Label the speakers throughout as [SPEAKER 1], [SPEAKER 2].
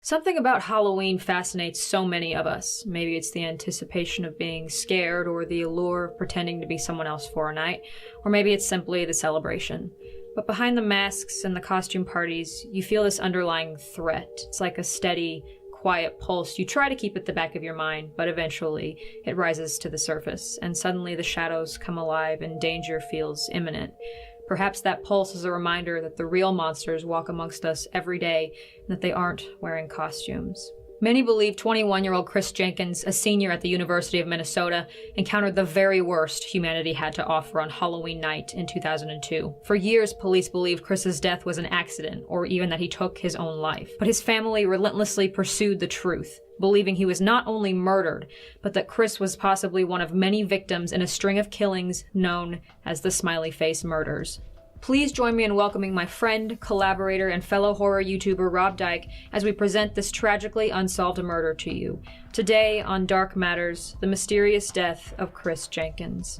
[SPEAKER 1] Something about Halloween fascinates so many of us. Maybe it's the anticipation of being scared or the allure of pretending to be someone else for a night, or maybe it's simply the celebration. But behind the masks and the costume parties, you feel this underlying threat. It's like a steady, quiet pulse. You try to keep at the back of your mind, but eventually it rises to the surface, and suddenly the shadows come alive and danger feels imminent. Perhaps that pulse is a reminder that the real monsters walk amongst us every day and that they aren't wearing costumes. Many believe 21-year-old Chris Jenkins, a senior at the University of Minnesota, encountered the very worst humanity had to offer on Halloween night in 2002. For years, police believed Chris's death was an accident, or even that he took his own life. But his family relentlessly pursued the truth, believing he was not only murdered, but that Chris was possibly one of many victims in a string of killings known as the Smiley Face Murders. Please join me in welcoming my friend, collaborator, and fellow horror YouTuber Rob Dyke as we present this tragically unsolved murder to you. Today on Dark Matters, the mysterious death of Chris Jenkins.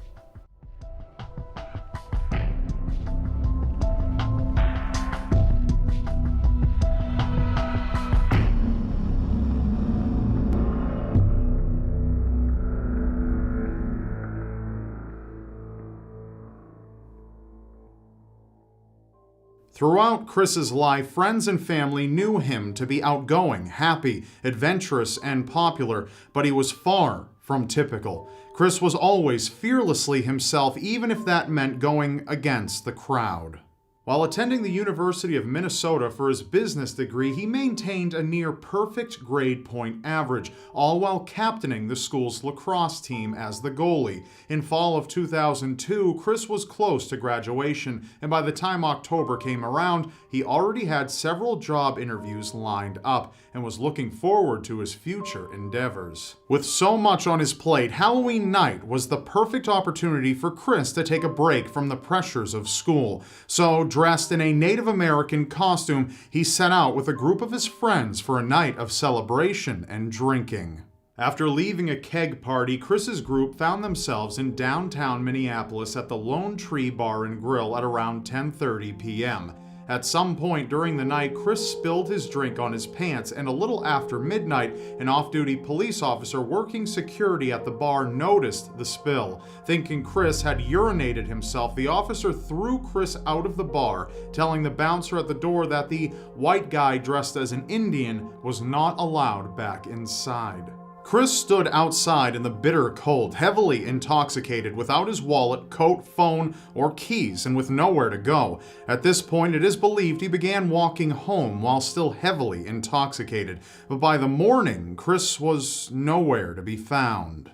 [SPEAKER 2] Throughout Chris's life, friends and family knew him to be outgoing, happy, adventurous, and popular, but he was far from typical. Chris was always fearlessly himself, even if that meant going against the crowd. While attending the University of Minnesota for his business degree, he maintained a near-perfect grade point average, all while captaining the school's lacrosse team as the goalie. In fall of 2002, Chris was close to graduation, and by the time October came around, he already had several job interviews lined up and was looking forward to his future endeavors. With so much on his plate, Halloween night was the perfect opportunity for Chris to take a break from the pressures of school. So, dressed in a Native American costume, he set out with a group of his friends for a night of celebration and drinking. After leaving a keg party, Chris's group found themselves in downtown Minneapolis at the Lone Tree Bar and Grill at around 10:30 p.m. At some point during the night, Chris spilled his drink on his pants, and a little after midnight, an off-duty police officer working security at the bar noticed the spill. Thinking Chris had urinated himself, the officer threw Chris out of the bar, telling the bouncer at the door that the white guy dressed as an Indian was not allowed back inside. Chris stood outside in the bitter cold, heavily intoxicated, without his wallet, coat, phone, or keys, and with nowhere to go. At this point, it is believed he began walking home while still heavily intoxicated. But by the morning, Chris was nowhere to be found.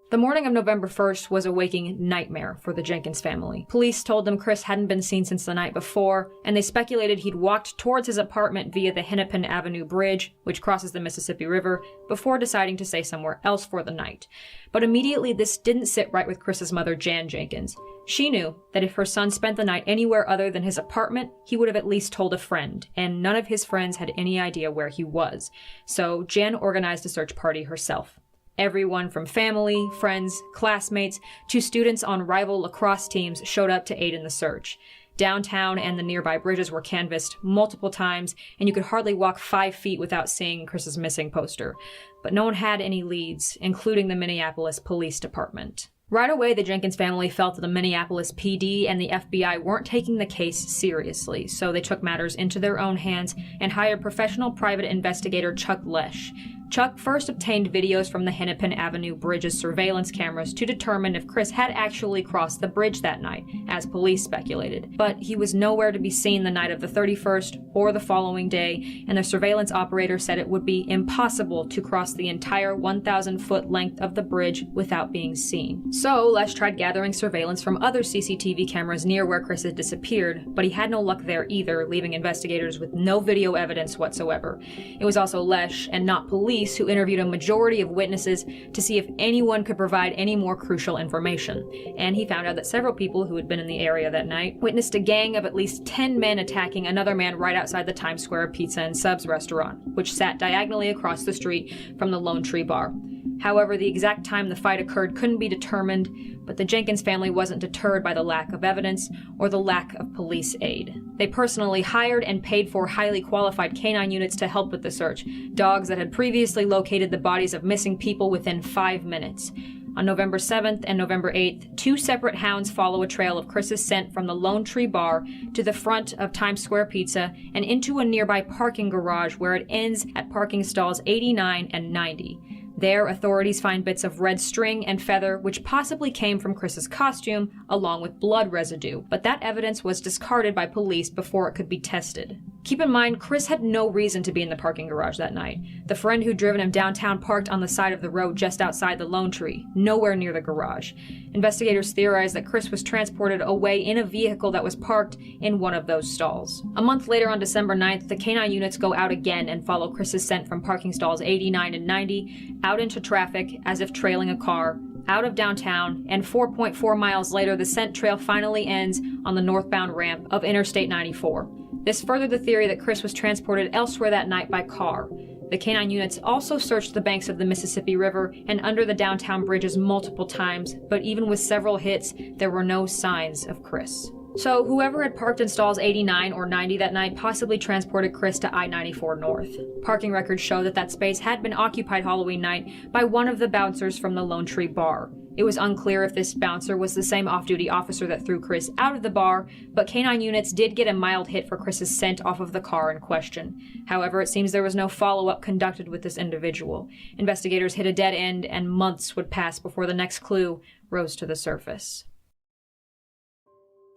[SPEAKER 1] The morning of November 1st was a waking nightmare for the Jenkins family. Police told them Chris hadn't been seen since the night before, and they speculated he'd walked towards his apartment via the Hennepin Avenue Bridge, which crosses the Mississippi River, before deciding to stay somewhere else for the night. But immediately this didn't sit right with Chris's mother, Jan Jenkins. She knew that if her son spent the night anywhere other than his apartment, he would have at least told a friend, and none of his friends had any idea where he was. So Jan organized a search party herself. Everyone from family, friends, classmates, to students on rival lacrosse teams showed up to aid in the search. Downtown and the nearby bridges were canvassed multiple times, and you could hardly walk 5 feet without seeing Chris's missing poster. But no one had any leads, including the Minneapolis Police Department. Right away, the Jenkins family felt that the Minneapolis PD and the FBI weren't taking the case seriously, so they took matters into their own hands and hired professional private investigator Chuck Lesh. Chuck first obtained videos from the Hennepin Avenue Bridge's surveillance cameras to determine if Chris had actually crossed the bridge that night, as police speculated. But he was nowhere to be seen the night of the 31st or the following day, and the surveillance operator said it would be impossible to cross the entire 1,000-foot length of the bridge without being seen. So Lesh tried gathering surveillance from other CCTV cameras near where Chris had disappeared, but he had no luck there either, leaving investigators with no video evidence whatsoever. It was also Lesh, and not police, who interviewed a majority of witnesses to see if anyone could provide any more crucial information. And he found out that several people who had been in the area that night witnessed a gang of at least 10 men attacking another man right outside the Times Square Pizza and Subs restaurant, which sat diagonally across the street from the Lone Tree Bar. However, the exact time the fight occurred couldn't be determined, but the Jenkins family wasn't deterred by the lack of evidence or the lack of police aid. They personally hired and paid for highly qualified canine units to help with the search, dogs that had previously located the bodies of missing people within 5 minutes. On November 7th and November 8th, 2 separate hounds follow a trail of Chris's scent from the Lone Tree Bar to the front of Times Square Pizza and into a nearby parking garage where it ends at parking stalls 89 and 90. There, authorities find bits of red string and feather, which possibly came from Chris's costume, along with blood residue, but that evidence was discarded by police before it could be tested. Keep in mind, Chris had no reason to be in the parking garage that night. The friend who'd driven him downtown parked on the side of the road just outside the Lone Tree, nowhere near the garage. Investigators theorized that Chris was transported away in a vehicle that was parked in one of those stalls. A month later, on December 9th, the canine units go out again and follow Chris's scent from parking stalls 89 and 90, out into traffic as if trailing a car, out of downtown, and 4.4 miles later, the scent trail finally ends on the northbound ramp of Interstate 94. This furthered the theory that Chris was transported elsewhere that night by car. The canine units also searched the banks of the Mississippi River and under the downtown bridges multiple times, but even with several hits, there were no signs of Chris. So whoever had parked in stalls 89 or 90 that night possibly transported Chris to I-94 North. Parking records show that that space had been occupied Halloween night by one of the bouncers from the Lone Tree Bar. It was unclear if this bouncer was the same off-duty officer that threw Chris out of the bar, but canine units did get a mild hit for Chris's scent off of the car in question. However, it seems there was no follow-up conducted with this individual. Investigators hit a dead end, and months would pass before the next clue rose to the surface.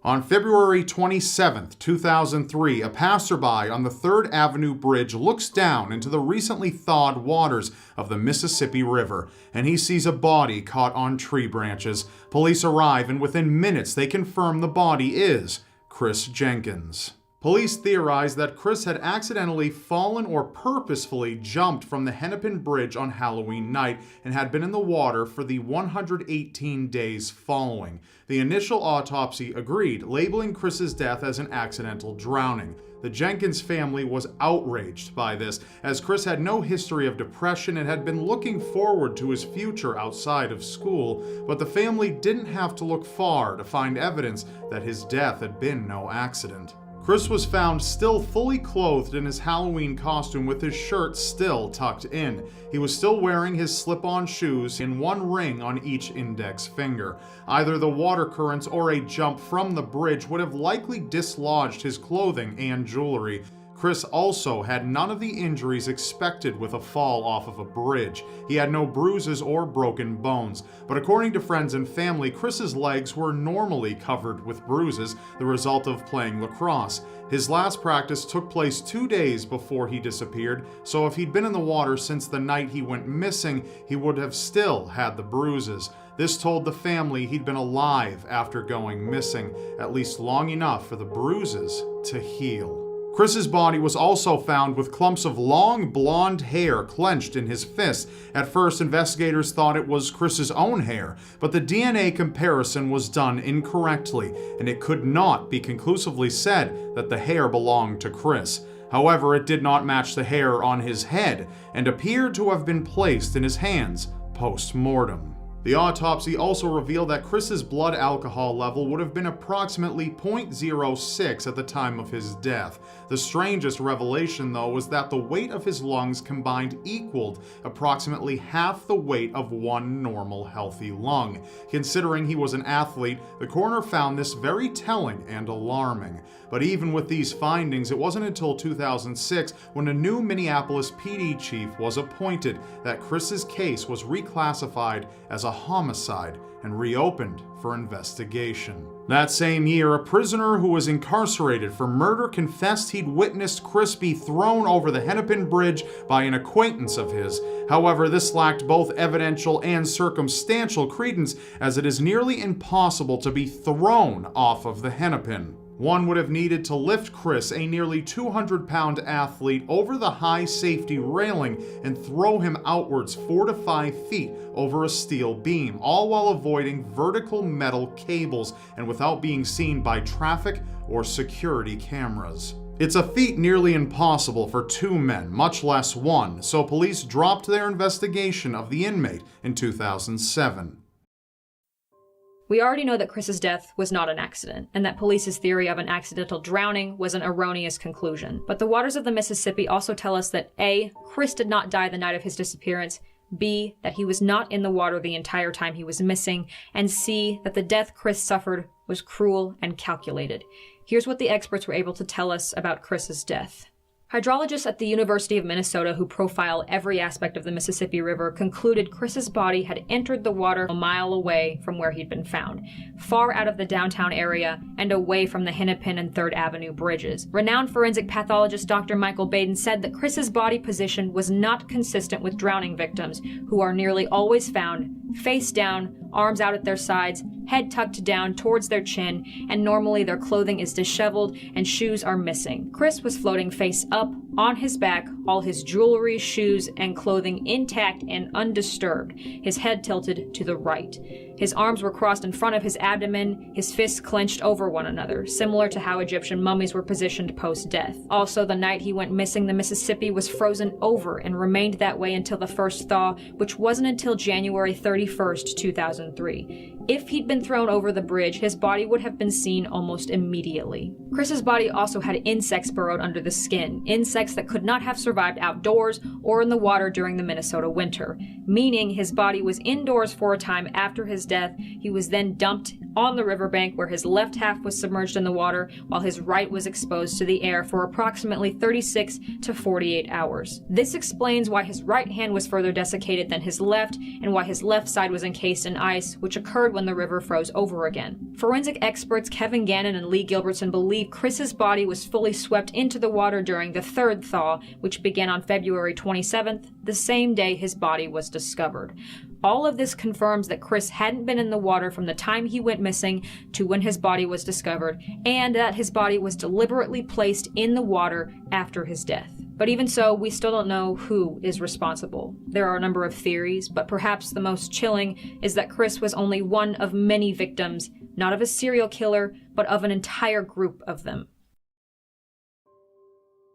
[SPEAKER 2] On February 27, 2003, a passerby on the 3rd Avenue Bridge looks down into the recently thawed waters of the Mississippi River, and he sees a body caught on tree branches. Police arrive, and within minutes they confirm the body is Chris Jenkins. Police theorize that Chris had accidentally fallen or purposefully jumped from the Hennepin Bridge on Halloween night and had been in the water for the 118 days following. The initial autopsy agreed, labeling Chris's death as an accidental drowning. The Jenkins family was outraged by this, as Chris had no history of depression and had been looking forward to his future outside of school, but the family didn't have to look far to find evidence that his death had been no accident. Chris was found still fully clothed in his Halloween costume with his shirt still tucked in. He was still wearing his slip-on shoes and one ring on each index finger. Either the water currents or a jump from the bridge would have likely dislodged his clothing and jewelry. Chris also had none of the injuries expected with a fall off of a bridge. He had no bruises or broken bones, but according to friends and family, Chris's legs were normally covered with bruises, the result of playing lacrosse. His last practice took place 2 days before he disappeared, so if he'd been in the water since the night he went missing, he would have still had the bruises. This told the family he'd been alive after going missing, at least long enough for the bruises to heal. Chris's body was also found with clumps of long blonde hair clenched in his fist. At first, investigators thought it was Chris's own hair, but the DNA comparison was done incorrectly, and it could not be conclusively said that the hair belonged to Chris. However, it did not match the hair on his head, and appeared to have been placed in his hands post-mortem. The autopsy also revealed that Chris's blood alcohol level would have been approximately 0.06 at the time of his death. The strangest revelation, though, was that the weight of his lungs combined equaled approximately half the weight of one normal healthy lung. Considering he was an athlete, the coroner found this very telling and alarming. But even with these findings, it wasn't until 2006, when a new Minneapolis PD chief was appointed, that Chris's case was reclassified as a homicide and reopened for investigation. That same year, a prisoner who was incarcerated for murder confessed he'd witnessed Chris be thrown over the Hennepin Bridge by an acquaintance of his. However, this lacked both evidential and circumstantial credence, as it is nearly impossible to be thrown off of the Hennepin. One would have needed to lift Chris, a nearly 200-pound athlete, over the high safety railing and throw him outwards 4 to 5 feet over a steel beam, all while avoiding vertical metal cables and without being seen by traffic or security cameras. It's a feat nearly impossible for two men, much less one, so police dropped their investigation of the inmate in 2007.
[SPEAKER 1] We already know that Chris's death was not an accident, and that police's theory of an accidental drowning was an erroneous conclusion. But the waters of the Mississippi also tell us that A, Chris did not die the night of his disappearance, B, that he was not in the water the entire time he was missing, and C, that the death Chris suffered was cruel and calculated. Here's what the experts were able to tell us about Chris's death. Hydrologists at the University of Minnesota who profile every aspect of the Mississippi River concluded Chris's body had entered the water a mile away from where he'd been found, far out of the downtown area and away from the Hennepin and 3rd Avenue bridges. Renowned forensic pathologist Dr. Michael Baden said that Chris's body position was not consistent with drowning victims, who are nearly always found face down, arms out at their sides, head tucked down towards their chin, and normally their clothing is disheveled and shoes are missing. Chris was floating face up, on his back, all his jewelry, shoes, and clothing intact and undisturbed, his head tilted to the right. His arms were crossed in front of his abdomen, his fists clenched over one another, similar to how Egyptian mummies were positioned post-death. Also, the night he went missing, the Mississippi was frozen over and remained that way until the first thaw, which wasn't until January 31st, 2003. If he'd been thrown over the bridge, his body would have been seen almost immediately. Chris's body also had insects burrowed under the skin, insects that could not have survived outdoors or in the water during the Minnesota winter, meaning his body was indoors for a time after his death. He was then dumped on the riverbank where his left half was submerged in the water while his right was exposed to the air for approximately 36 to 48 hours. This explains why his right hand was further desiccated than his left and why his left side was encased in ice, which occurred when the river froze over again. Forensic experts Kevin Gannon and Lee Gilbertson believe Chris's body was fully swept into the water during the 3rd thaw, which began on February 27th, the same day his body was discovered. All of this confirms that Chris hadn't been in the water from the time he went missing to when his body was discovered, and that his body was deliberately placed in the water after his death. But even so, we still don't know who is responsible. There are a number of theories, but perhaps the most chilling is that Chris was only one of many victims, not of a serial killer, but of an entire group of them.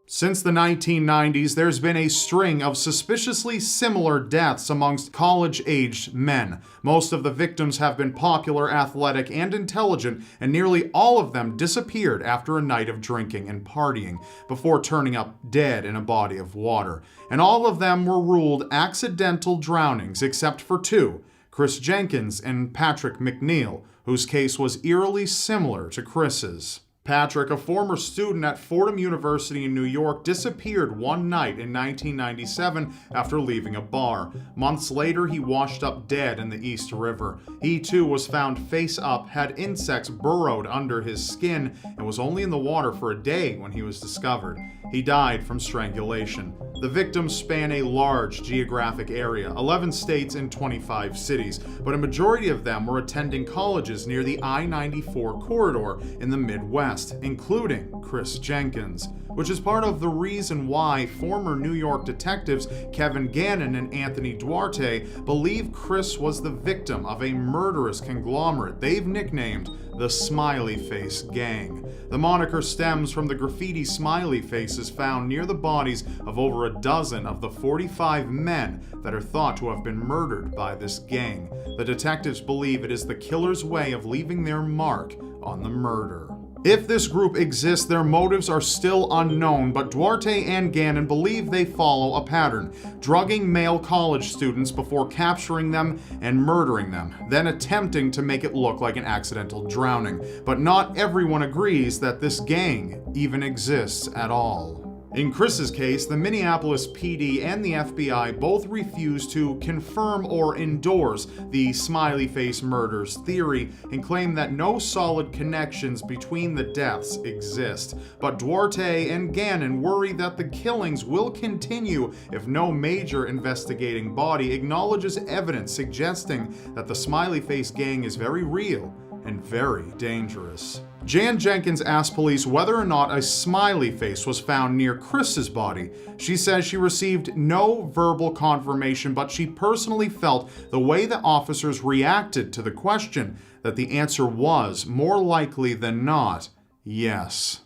[SPEAKER 2] Since the 1990s, there's been a string of suspiciously similar deaths amongst college-aged men. Most of the victims have been popular, athletic, and intelligent, and nearly all of them disappeared after a night of drinking and partying, before turning up dead in a body of water. And all of them were ruled accidental drownings, except for two, Chris Jenkins and Patrick McNeil, whose case was eerily similar to Chris's. Patrick, a former student at Fordham University in New York, disappeared one night in 1997 after leaving a bar. Months later, he washed up dead in the East River. He too was found face up, had insects burrowed under his skin, and was only in the water for a day when he was discovered. He died from strangulation. The victims span a large geographic area, 11 states and 25 cities, but a majority of them were attending colleges near the I-94 corridor in the Midwest, including Chris Jenkins, which is part of the reason why former New York detectives Kevin Gannon and Anthony Duarte believe Chris was the victim of a murderous conglomerate they've nicknamed the Smiley Face Gang. The moniker stems from the graffiti smiley faces found near the bodies of over a dozen of the 45 men that are thought to have been murdered by this gang. The detectives believe it is the killer's way of leaving their mark on the murder. If this group exists, their motives are still unknown, but Duarte and Gannon believe they follow a pattern: drugging male college students before capturing them and murdering them, then attempting to make it look like an accidental drowning. But not everyone agrees that this gang even exists at all. In Chris's case, the Minneapolis PD and the FBI both refused to confirm or endorse the smiley face murders theory and claim that no solid connections between the deaths exist. But Duarte and Gannon worry that the killings will continue if no major investigating body acknowledges evidence suggesting that the smiley face gang is very real and very dangerous. Jan Jenkins asked police whether or not a smiley face was found near Chris's body. She says she received no verbal confirmation, but she personally felt the way the officers reacted to the question that the answer was, more likely than not, yes.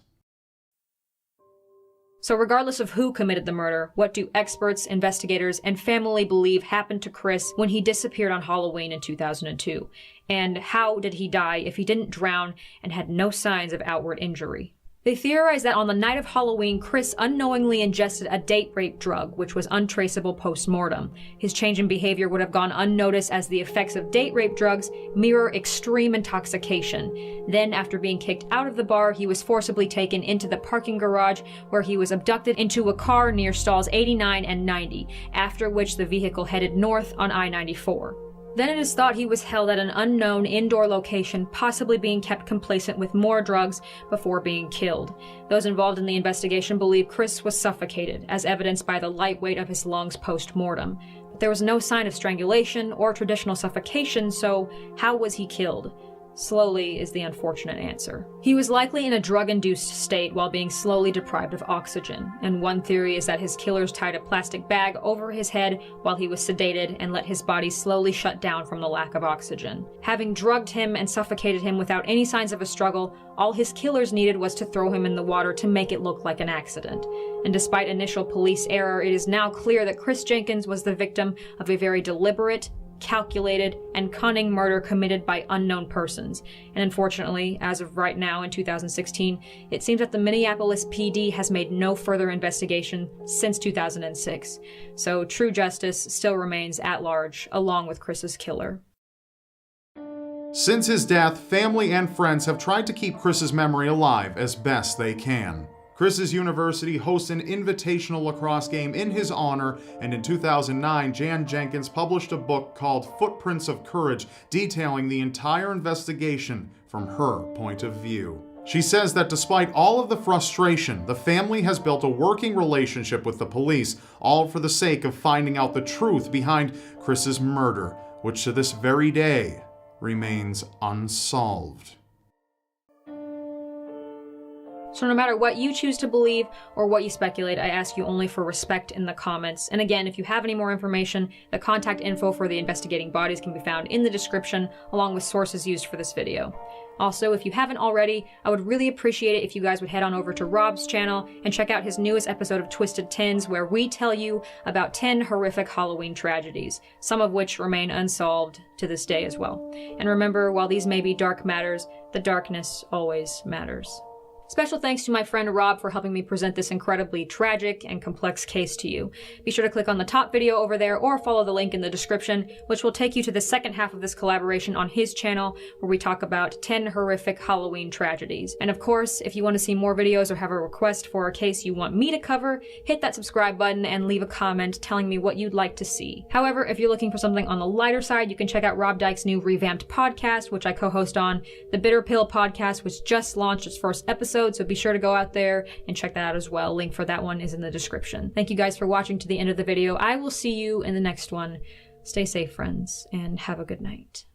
[SPEAKER 1] So regardless of who committed the murder, what do experts, investigators, and family believe happened to Chris when he disappeared on Halloween in 2002? And how did he die if he didn't drown and had no signs of outward injury? They theorize that on the night of Halloween, Chris unknowingly ingested a date rape drug, which was untraceable post-mortem. His change in behavior would have gone unnoticed as the effects of date rape drugs mirror extreme intoxication. Then, after being kicked out of the bar, he was forcibly taken into the parking garage, where he was abducted into a car near stalls 89 and 90, after which the vehicle headed north on I-94. Then it is thought he was held at an unknown indoor location, possibly being kept complacent with more drugs before being killed. Those involved in the investigation believe Chris was suffocated, as evidenced by the light weight of his lungs post-mortem. But there was no sign of strangulation or traditional suffocation, so how was he killed? Slowly is the unfortunate answer. He was likely in a drug-induced state while being slowly deprived of oxygen, and one theory is that his killers tied a plastic bag over his head while he was sedated and let his body slowly shut down from the lack of oxygen. Having drugged him and suffocated him without any signs of a struggle, all his killers needed was to throw him in the water to make it look like an accident. And despite initial police error, it is now clear that Chris Jenkins was the victim of a very deliberate, calculated, and cunning murder committed by unknown persons. And unfortunately, as of right now in 2016, it seems that the Minneapolis PD has made no further investigation since 2006. So true justice still remains at large, along with Chris's killer.
[SPEAKER 2] Since his death, family and friends have tried to keep Chris's memory alive as best they can. Chris's university hosts an invitational lacrosse game in his honor, and in 2009, Jan Jenkins published a book called Footprints of Courage, detailing the entire investigation from her point of view. She says that despite all of the frustration, the family has built a working relationship with the police, all for the sake of finding out the truth behind Chris's murder, which to this very day remains unsolved.
[SPEAKER 1] So no matter what you choose to believe or what you speculate, I ask you only for respect in the comments. And again, if you have any more information, the contact info for the investigating bodies can be found in the description, along with sources used for this video. Also, if you haven't already, I would really appreciate it if you guys would head on over to Rob's channel and check out his newest episode of Twisted Tens, where we tell you about 10 horrific Halloween tragedies, some of which remain unsolved to this day as well. And remember, while these may be dark matters, the darkness always matters. Special thanks to my friend Rob for helping me present this incredibly tragic and complex case to you. Be sure to click on the top video over there or follow the link in the description, which will take you to the second half of this collaboration on his channel, where we talk about 10 horrific Halloween tragedies. And of course, if you want to see more videos or have a request for a case you want me to cover, hit that subscribe button and leave a comment telling me what you'd like to see. However, if you're looking for something on the lighter side, you can check out Rob Dyke's new revamped podcast, which I co-host on. The Bitter Pill podcast, which just launched its first episode, so be sure to go out there and check that out as well. Link for that one is in the description. Thank you guys for watching to the end of the video. I will see you in the next one. Stay safe, friends, and have a good night.